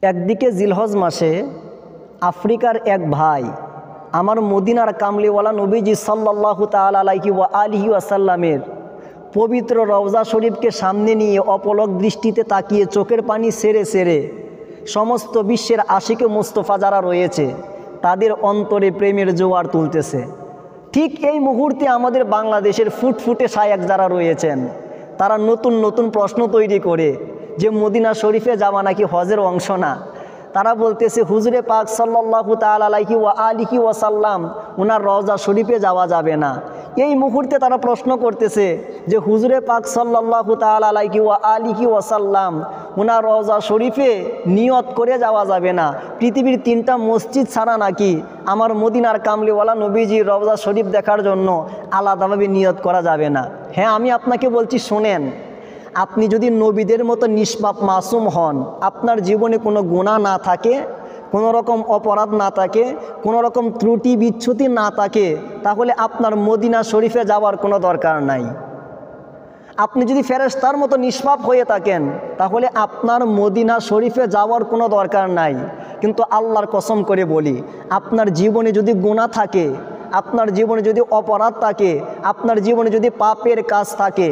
একদিকে জিলহজ মাসে আফ্রিকার এক ভাই আমার মদিনার কামলিওয়ালা নবীজি সাল্লাল্লাহু তাআলা আলাইহি ওয়া আলিহি ওয়াসাল্লামের পবিত্র রওজা শরীফকে সামনে নিয়ে অপলক দৃষ্টিতে তাকিয়ে চোখের পানি সেরে সেরে সমস্ত বিশ্বের আশিকে মুস্তফা যারা রয়েছে তাদের অন্তরে প্রেমের জোয়ার তুলতেছে। ঠিক এই মুহূর্তে আমাদের বাংলাদেশের ফুটফুটে শায়েখ যারা রয়েছেন তারা নতুন নতুন প্রশ্ন তৈরি করে যে মদিনা শরীফে যাওয়া নাকি হজের অংশ না। তারা বলতেছে হুজুরে পাক সাল্লাল্লাহু তাআলা আলাইহি ওয়া আলিহি ওয়াসাল্লাম ওনার রওজা শরীফে যাওয়া যাবে না। এই মুহূর্তে তারা প্রশ্ন করতেছে যে হুজুরে পাক সাল্লাল্লাহু তাআলা আলাইহি ওয়া আলিহি ওয়াসাল্লাম ওনার রওজা শরীফে নিয়ত করে যাওয়া যাবে না। পৃথিবীর 3টা মসজিদ ছাড়া নাকি আমার মদিনার কামলিওয়ালা নবীজির রওজা শরীফ দেখার জন্য আলাদাভাবে নিয়ত করা যাবে না। হ্যাঁ, আমি আপনাকে বলছি শোনেন, আপনি যদি নবীদের মতো নিষ্পাপ মাসুম হন, আপনার জীবনে কোনো গুনাহ না থাকে, কোনো রকম অপরাধ না থাকে, কোনো রকম ত্রুটি বিচ্যুতি না থাকে, তাহলে আপনার মদিনা শরীফে যাওয়ার কোনো দরকার নাই। আপনি যদি ফেরেশতার মতো নিষ্পাপ হয়ে থাকেন তাহলে আপনার মদিনা শরীফে যাওয়ার কোনো দরকার নাই। কিন্তু আল্লাহর কসম করে বলি, আপনার জীবনে যদি গুনাহ থাকে, আপনার জীবনে যদি অপরাধ থাকে, আপনার জীবনে যদি পাপের কাজ থাকে,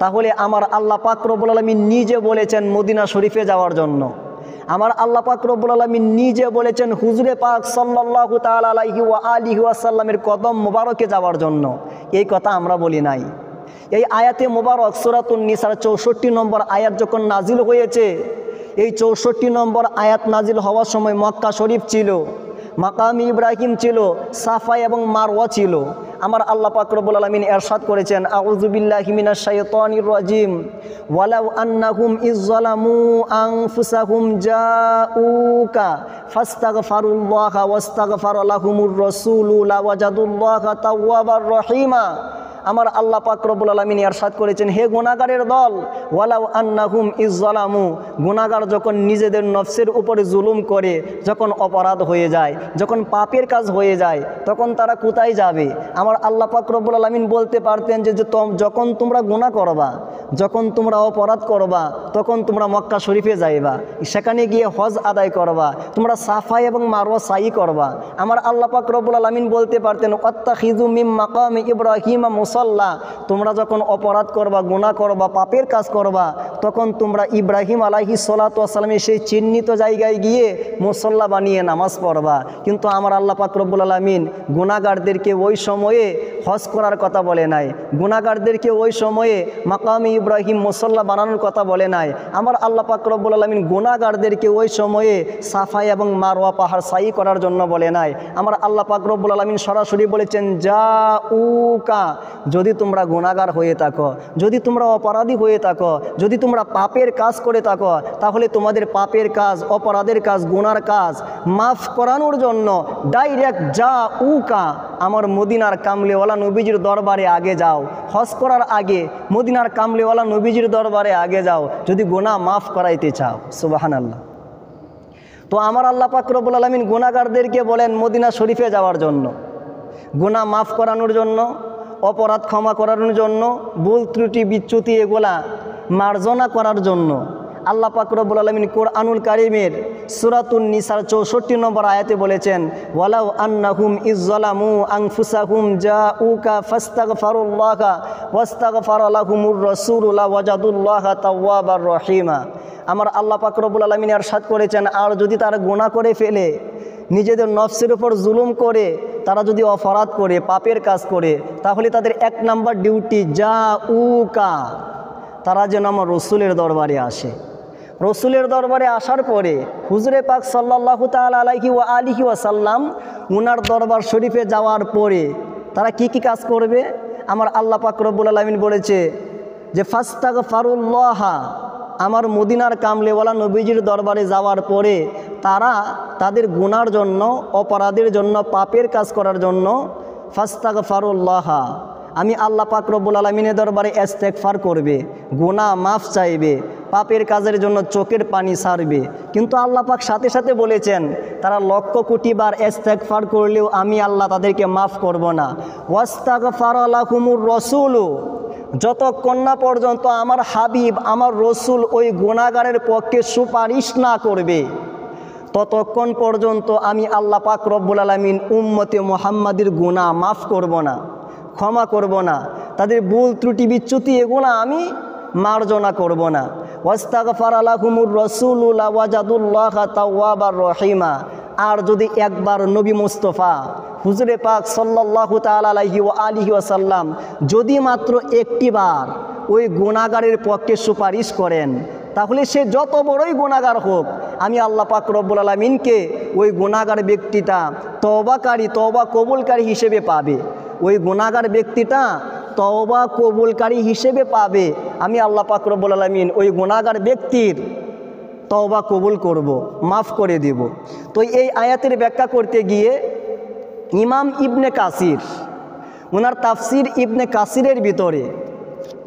তাহলে আমার আল্লাহ পাক রব্বুল আলামিন নিজে বলেছেন মদিনা শরীফে যাওয়ার জন্য। আমার আল্লাহ পাক রব্বুল আলামিন নিজে বলেছেন হুজুরে পাক সাল্লাল্লাহু তাআলা আলাইহি ওয়া আলিহি ওয়াসাল্লামের কদম মোবারকে যাওয়ার জন্য। এই কথা আমরা বলি নাই। এই আয়াতে মোবারক সূরাতুন নিসার 64 নম্বর আয়াত যখন নাজিল হয়েছে, এই 64 নম্বর আয়াত নাজিল হওয়ার সময় মক্কা শরীফ ছিল, মাকাম ইব্রাহিম ছিল, সাফা এবং মারওয়া ছিল। আমার আল্লাহ পাক রব্বুল আলামিন ইরশাদ করেছেন আউযু বিল্লাহি মিনাশ শাইতানির রাজিম ওয়ালাউ আন্নাহুম ইযযালামু আনফুসাহুম জাউকা ফাস্তাগফিরুল্লাহা ওয়াস্তাগফারা লাহুমুর রাসূলু লাওয়াজাদুল্লাহা তাওয়াবার রহিমা। আমার আল্লাহ পাক রব্বুল আলামিন ইরশাদ করেছেন, হে গুনাহগারের দল, ওয়ালাউ আন্নাহুম ইযযালামু, গুনাহগার যখন নিজেদের নফসের উপরে জুলুম করে, যখন অপরাধ হয়ে যায়, যখন পাপের কাজ হয়ে যায়, তখন তারা কোথায় যাবে? আমার আল্লাহ পাক রব্বুল আলামিন বলতে পারতেন যে যখন তোমরা গুনাহ করবা, যখন তোমরা অপরাধ করবা, তখন তোমরা মক্কা শরীফে যাইবা, সেখানে গিয়ে হজ আদায় করবা, তোমরা সাফা এবং মারওয়া সাই করবা। আমার আল্লাহ পাক রব্বুল আলামিন বলতে পারতেন ওয়াত্তাখিযু মিন মাকামি ইব্রাহিমা মুসাল্লা, তোমরা যখন অপরাধ করবা, গুনাহ করবা, পাপের কাজ করবা, তখন তোমরা ইব্রাহিম আলাইহিস সালাতু ওয়াস সালামের সেই চিহ্নিত জায়গায় গিয়ে মুসল্লা বানিয়ে নামাজ পড়বা। কিন্তু আমার আল্লাহ পাক রব্বুল আলামিন গুনাহগারদেরকে ওই সময়ে হজ করার কথা বলে নাই, গুনাহগারদেরকে ওই সময়ে মাকামি ইব্রাহিম মুসল্লা বানানোর কথা বলে নাই। আমার আল্লাহ পাক রব্বুল আলামিন গুনাহগারদেরকে ওই সময়ে সাফা এবং মারওয়া পাহাড় সাই করার জন্য বলে নাই। আমার আল্লাহ পাক রব্বুল আলামিন সরাসরি বলেছেন জাউকা, যদি তোমরা গুনাহগার হয়ে থাকো, যদি তোমরা অপরাধী হয়ে থাকো, যদি তোমরা পাপের কাজ করে থাকো, তাহলে তোমাদের পাপের কাজ, অপরাধের কাজ, গুনার কাজ মাফ করানোর জন্য ডাইরেক্ট জাউকা আমার মদিনার কামলিওয়ালা নবীজির দরবারে আগে যাও। হজ করার আগে মদিনার কামলিওয়ালা নবীজির দরবারে আগে যাও যদি গুনাহ মাফ করাইতে চাও। সুবহানাল্লাহ। তো আমার আল্লাহ পাক রব্বুল আলামিন গুনাহগারদেরকে বলেন মদিনা শরীফে যাওয়ার জন্য, গুনাহ মাফ করানোর জন্য, অপরাধ ক্ষমা করানোর জন্য, ভুল ত্রুটি বিচ্যুতি এগুলা মার্জনা করার জন্য। আল্লাহ পাক রব্বুল আলামিন কোরআনুল কারীমের সূরাতুন নিসার 64 নম্বর আয়াতে বলেছেন ওয়ালাউ আন্নাহুম ইযযালামু আনফুসাহুম জাউকা ফাস্তাগফিরুল্লাহা ওয়াস্তাগফারা লাহুমুর রাসূলু লাওয়াজাদুল্লাহা তাওয়াবার রহিমা। আমার আল্লাহ পাক রব্বুল আলামিন ইরশাদ করেছেন, আর যদি তারা গুনাহ করে ফেলে, নিজেদের নফসের উপর জুলুম করে, তারা যদি অপরাধ করে, পাপের কাজ করে, তাহলে তাদের 1 নাম্বার ডিউটি জাউকা, তারা যেন আমার রসুলের দরবারে আসে। রসুলের দরবারে আসার পরে হুজুরে পাক সাল্লাল্লাহু তাআলা আলাইহি ওয়া আলিহি ওয়াসাল্লাম উনার দরবার শরীফে যাওয়ার পরে তারা কি কি কাজ করবে? আমার আল্লাহ পাক রব্বুল আলামিন বলেছে যে ফাস্তাগফিরুল্লাহা, আমার মদিনার কামলিওয়ালা নবীজির দরবারে যাওয়ার পরে তারা তাদের গুনার জন্য, অপরাধের জন্য, পাপের কাজ করার জন্য ফাস্তাগফিরুল্লাহা, আমি আল্লাহ পাক রব্বুল আলামিনের দরবারে ইস্তেগফার করবে, গুনাহ মাফ চাইবে, পাপের কাজের জন্য চোখের পানি ছাড়বে। কিন্তু আল্লাহ পাক সাথে সাথে বলেছেন তারা লক্ষ কোটি বার ইস্তেগফার করলেও আমি আল্লাহ তাদেরকে মাফ করব না। ওয়াস্তাগফারা লাহুমুর রাসূলু, যতক্ষণ না পর্যন্ত আমার হাবিব আমার রসুল ওই গুনাহগারের পক্ষে সুপারিশ না করবে, ততক্ষণ পর্যন্ত আমি আল্লাহ পাক রব্বুল আলামিন উম্মতে মুহাম্মাদির গুনাহ মাফ করব না, ক্ষমা করব না, তাদের ভুল ত্রুটি বিচ্যুতি এগুলো আমি মার্জনা করব না। ওয়াস্তাগফারা লাহুমুর রাসূলু লাওয়াজাদুল্লাহা তাওয়াবার রহিমা। আর যদি একবার নবী মুস্তাফা হুজুরে পাক সাল্লাল্লাহু তাআলা আলাইহি ওয়া আলিহি ওয়াসাল্লাম যদি মাত্র একটিবার ওই গুনাহগারের পক্ষে সুপারিশ করেন, তাহলে সে যত বড়ই গুনাহগার হোক, আমি আল্লাহ পাক রব্বুল আলামিনকে ওই গুনাহগার ব্যক্তিটা তওবাকারী, তওবা কবুলকারী হিসেবে পাবে। ওই গুনাহগার ব্যক্তিটা তওবা কবুলকারী হিসেবে পাবে। আমি আল্লাহ পাক রব্বুল আলামিন ওই গুনাহগার ব্যক্তির তওবা কবুল করব, মাফ করে দেব। তো এই আয়াতের ব্যাখ্যা করতে গিয়ে ইমাম ইবনে কাসির ওনার তাফসির ইবনে কাসিরের ভিতরে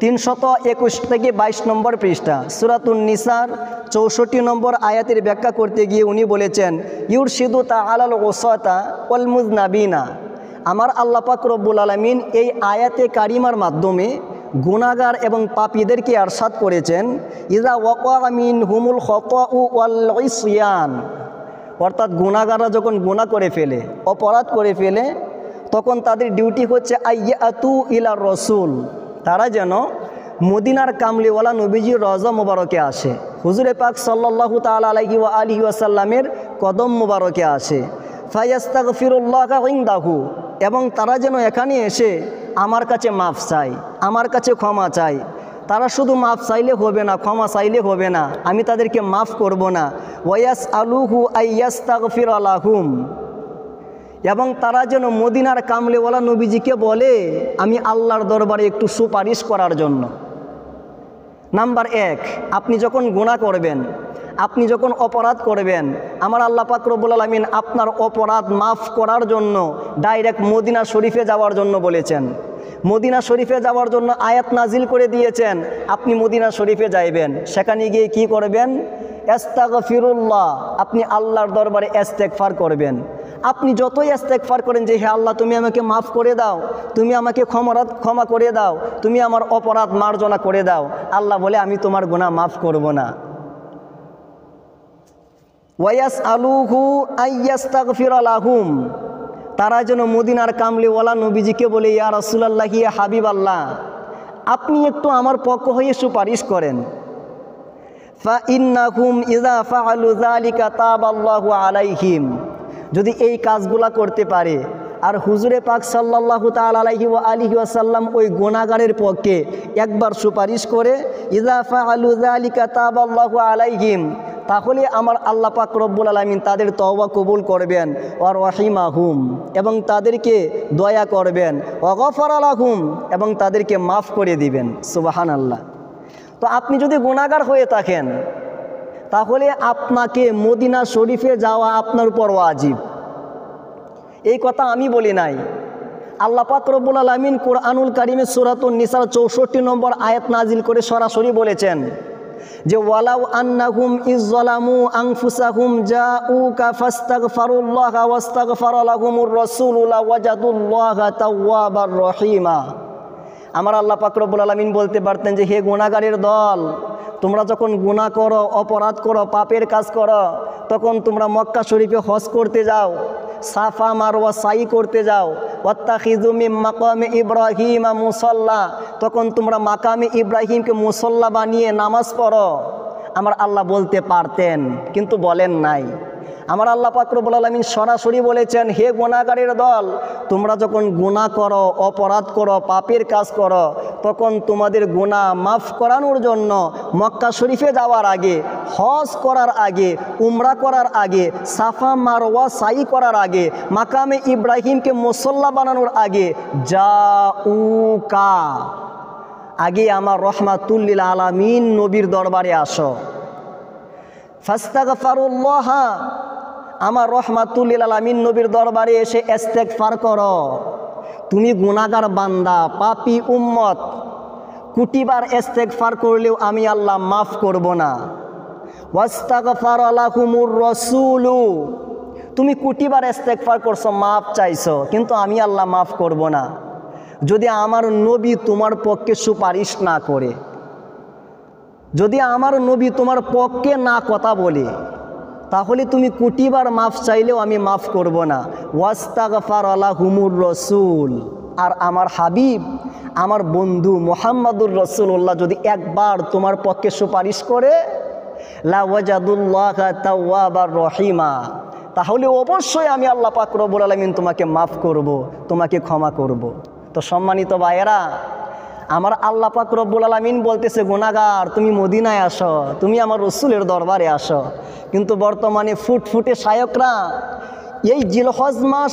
321 থেকে 22 নম্বর পৃষ্ঠা সূরাতুন নিসার 64 নম্বর আয়াতের ব্যাখ্যা করতে গিয়ে উনি বলেছেন, ইউরশিদু তাআলাল উসাতা ওয়াল মুযনাবিনা। আমার আল্লাহ পাক রব্বুল আলামিন এই আয়াতে কারিমার মাধ্যমে গুনাহগার এবং পাপীদেরকে আরশাদ করেছেন, ইযা ওয়াকা মিনহুমুল খাতাউ ওয়াল ইসয়ান। অর্থাৎ গুনাহগাররা যখন গুনাহ করে ফেলে, অপরাধ করে ফেলে, তখন তাদের ডিউটি হচ্ছে আইয়াতু ইলা রসুল, তারা যেন মদিনার কামলিওয়ালা নবীজির রওজা মুবারকে আসে, হুজুরে পাক সাল্লাল্লাহু তাআলা আলাইহি ওয়া আলিহি ওয়াসাল্লামের কদম মুবারকে আসে। ফায়াস্তাগফিরুল্লাহা ইনদাহু, এবং তারা যেন এখানে এসে আমার কাছে মাফ চায়, আমার কাছে ক্ষমা চায়। তারা শুধু মাফ চাইলে হবে না, ক্ষমা চাইলে হবে না, আমি তাদেরকে মাফ করব না। ওয়ায়াসআলুহু আইয়াস্তাগফিরা লাহুম, এবং তারা যেন মদিনার কামলিওয়ালা নবীজিকে বলে আমি আল্লাহর দরবারে একটু সুপারিশ করার জন্য। নাম্বার 1, আপনি যখন গুনাহ করবেন, আপনি যখন অপরাধ করবেন, আমার আল্লাহ পাক রব্বুল আলামিন আপনার অপরাধ মাফ করার জন্য ডাইরেক্ট মদিনা শরীফে যাওয়ার জন্য বলেছেন। মদিনা শরীফে যাওয়ার জন্য আয়াত নাজিল করে দিয়েছেন। আপনি মদিনা শরীফে যাইবেন, সেখানে গিয়ে কি করবেন? আস্তাগফিরুল্লাহ, আপনি আল্লাহর দরবারে ইস্তেগফার করবেন। আপনি যতই ইস্তেগফার করেন যে হে আল্লাহ তুমি আমাকে মাফ করে দাও, তুমি আমাকে ক্ষমা করে দাও, তুমি আমার অপরাধ মার্জনা করে দাও, আল্লাহ বলে আমি তোমার গুনাহ মাফ করব না। ওয়ায়াসআলুহু আইয়াস্তাগফিরা লাহুম, তারা যেন মদিনার কামলিওয়ালা নবীজিকে বলে ইয়া রাসূলুল্লাহ, ইয়া হাবিবাল্লাহ, আপনি একটু আমার পক্ষ হয়ে সুপারিশ করেন। ফাইন্নাহুম ইযা ফাআলু যালিকা তাবাল্লাহু আলাইহিম, যদি এই কাজগুলা করতে পারে আর হুজুরে পাক সাল্লাল্লাহু তাআলা আলাইহি ওয়া আলিহি ওয়াসাল্লাম ওই গুনাহগারের পক্ষে একবার সুপারিশ করে, ইযা ফাআলু যালিকা তাবাল্লাহু আলাইহিম, তাহলে আমার আল্লাহ পাক রব্বুল আলামিন তাদের তওবা কবুল করবেন। ওয়া রাহিমাহুম, এবং তাদেরকে দয়া করবেন। ওয়া গফারা লাহুম, এবং তাদেরকে মাফ করে দিবেন। সুবহানাল্লাহ। তো আপনি যদি গুনাহগার হয়ে থাকেন, তাহলে আপনাকে মদিনা শরীফে যাওয়া আপনার উপর ওয়াজিব। এই কথা আমি বলি নাই, আল্লাহ পাক রব্বুল আলামিন কুরআনুল কারীমে সূরাতুন নিসার 64 নম্বর আয়াত নাজিল করে সরাসরি বলেছেন যে ওয়ালাউ আন্নাহুম ইযলামু আনফুসাহুম জাউকা ফাস্তাগফিরুল্লাহা ওয়াস্তাগফারা লাহুমুর রাসূলু লাওয়াজাদুল্লাহা তাওয়াবার রহিমা। আমার আল্লাহ পাক রব্বুল আলামিন বলতে পারতেন যে হে গুনাহগারের দল, তোমরা যখন গুনাহ করো, অপরাধ করো, পাপের কাজ করো, তখন তোমরা মক্কা শরীফে হজ করতে যাও, সাফা মারওয়া সাই করতে যাও, ওয়াত্তাখিযু মিন মাকামে ইব্রাহিম মুসাল্লা, তখন তোমরা মাকামে ইব্রাহিমকে মুসল্লা বানিয়ে নামাজ পড়ো। আমার আল্লাহ বলতে পারতেন, কিন্তু বলেন নাই। আমার আল্লাহ পাক রব্বুল আলামিন সরাসরি বলেছেন হে গুনাহগারের দল, তোমরা যখন গুনাহ করো, অপরাধ করো, পাপের কাজ করো, তখন তোমাদের গুনাহ মাফ করানোর জন্য মক্কা শরীফে যাওয়ার আগে, হজ করার আগে, উমরা করার আগে, সাফা মারওয়া সাই করার আগে, মাকামে ইব্রাহিমকে মুসল্লা বানানোর আগে জাউকা, আগে আমার রহমাতুল লিল আলামিন নবীর দরবারে আসো। ফাস্তাগফিরুল্লাহ, আমার রহমাতুল লিল আলামিন নবীর দরবারে এসে ইস্তেগফার করো। তুমি গুনাহগার বান্দা, পাপী উম্মত, কোটিবার ইস্তেগফার করলেও আমি আল্লাহ মাফ করব না। ওয়াস্তাগফারা লাহুমুর রাসূলু, তুমি কোটিবার ইস্তেগফার করছো, মাফ চাইছো, কিন্তু আমি আল্লাহ মাফ করব না। যদি আমার নবী তোমার পক্ষে সুপারিশ না করে, যদি আমার নবী তোমার পক্ষে না কথা বলে, তাহলে তুমি কোটিবার মাফ চাইলেও আমি মাফ করব না। ওয়াস্তাগফার লাহুমুর রাসূল, আর আমার হাবিব, আমার বন্ধু মুহাম্মাদুর রাসূলুল্লাহ যদি একবার তোমার পক্ষে সুপারিশ করে, লা ওয়াজাদুল্লাহা তাওয়াবার রহিমা, তাহলে অবশ্যই আমি আল্লাহ পাক রব্বুল আলামিন তোমাকে মাফ করব, তোমাকে ক্ষমা করব। তো সম্মানিত ভাইয়েরা, আমার আল্লাহ পাক রব্বুল আলামিন বলতেছে, গুনাহগার তুমি মদিনায় আসো, তুমি আমার রসুলের দরবারে আসো। কিন্তু বর্তমানে ফুটফুটে শায়করা এই জিলহজ মাস